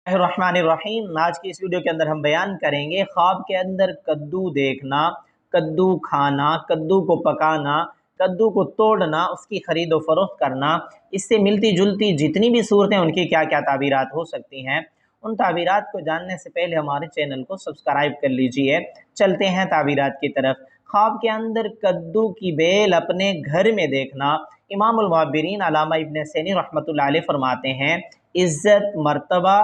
रहमानिर्रहीम। आज की इस वीडियो के अंदर हम बयान करेंगे ख्वाब के अंदर कद्दू देखना, कद्दू खाना, कद्दू को पकाना, कद्दू को तोड़ना, उसकी खरीदो फरोख्त करना, इससे मिलती जुलती जितनी भी सूरतें उनकी क्या क्या ताबीरात हो सकती हैं। उन ताबीरात को जानने से पहले हमारे चैनल को सब्सक्राइब कर लीजिए। चलते हैं ताबीरात की तरफ। ख्वाब के अंदर कद्दू की बेल अपने घर में देखना। इमामुल मुअब्बिरीन अल्लामा इब्न सैनी रहमतुल्लाह अलैह फरमाते हैं, इज़्ज़त मर्तबा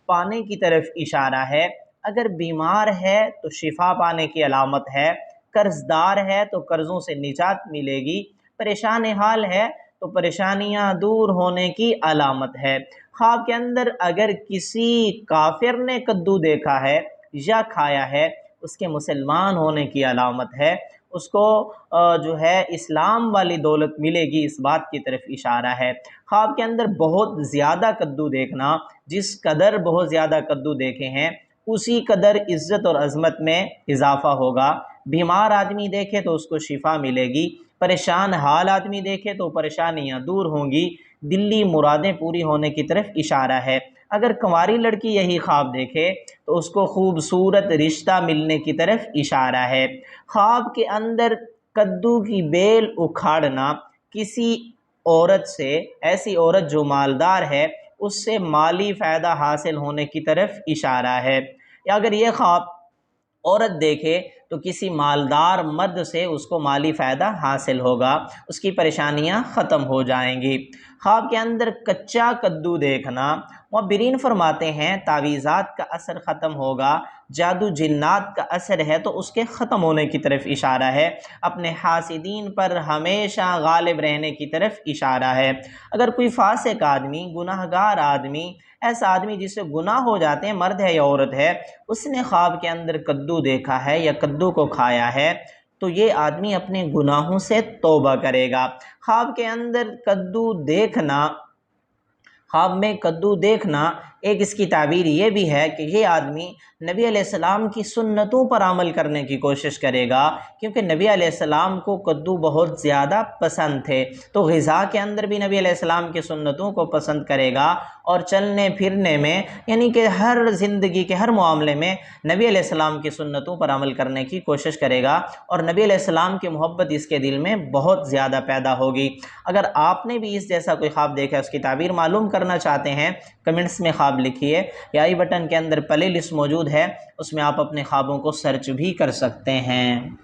पाने की तरफ इशारा है। अगर बीमार है तो शिफा पाने की अलामत है। कर्जदार है तो कर्ज़ों से निजात मिलेगी। परेशान हाल है तो परेशानियां दूर होने की अलामत है। ख्वाब के अंदर अगर किसी काफिर ने कद्दू देखा है या खाया है, उसके मुसलमान होने की अलामत है। उसको जो है इस्लाम वाली दौलत मिलेगी, इस बात की तरफ इशारा है। ख्वाब के अंदर बहुत ज़्यादा कद्दू देखना, जिस कदर बहुत ज़्यादा कद्दू देखे हैं उसी कदर इज़्ज़त और अज़मत में इजाफ़ा होगा। बीमार आदमी देखे तो उसको शिफा मिलेगी। परेशान हाल आदमी देखे तो परेशानियां दूर होंगी। दिल्ली मुरादें पूरी होने की तरफ इशारा है। अगर कुंवारी लड़की यही ख्वाब देखे तो उसको खूबसूरत रिश्ता मिलने की तरफ इशारा है। ख्वाब के अंदर कद्दू की बेल उखाड़ना किसी औरत से, ऐसी औरत जो मालदार है, उससे माली फ़ायदा हासिल होने की तरफ इशारा है। या अगर ये ख्वाब औरत देखे तो किसी मालदार मर्द से उसको माली फ़ायदा हासिल होगा, उसकी परेशानियां ख़त्म हो जाएंगी। ख्वाब के अंदर कच्चा कद्दू देखना, मुअब्बिरीन फरमाते हैं तावीज़ात का असर ख़त्म होगा, जादू जिन्नात का असर है तो उसके ख़त्म होने की तरफ इशारा है। अपने हासिदीन पर हमेशा गालिब रहने की तरफ इशारा है। अगर कोई फासिक आदमी, गुनाहगार आदमी, ऐसा आदमी जिससे गुनाह हो जाते हैं, मर्द है या औरत है, उसने ख्वाब के अंदर कद्दू देखा है या कद्दू को खाया है, तो ये आदमी अपने गुनाहों से तौबा करेगा। ख्वाब के अंदर कद्दू देखना, ख्वाब में कद्दू देखना, एक इसकी ताबीर ये भी है कि ये आदमी नबी अलैहिस्सलाम की सुन्नतों पर अमल करने की कोशिश करेगा, क्योंकि नबी अलैहिस्सलाम को कद्दू बहुत ज़्यादा पसंद थे, तो ग़िज़ा के अंदर भी नबी अलैहिस्सलाम की सुन्नतों को पसंद करेगा और चलने फिरने में, यानी कि हर ज़िंदगी के हर मामले में नबी अलैहिस्सलाम की सुन्नतों पर अमल करने की कोशिश करेगा और नबी अलैहिस्सलाम की मोहब्बत इसके दिल में बहुत ज़्यादा पैदा होगी। अगर आपने भी इस जैसा कोई ख्वाब देखा है, उसकी ताबीर मालूम करना चाहते हैं, कमेंट्स में ख्वाब लिखिए या आई बटन के अंदर प्ले लिस्ट मौजूद है, उसमें आप अपने ख्वाबों को सर्च भी कर सकते हैं।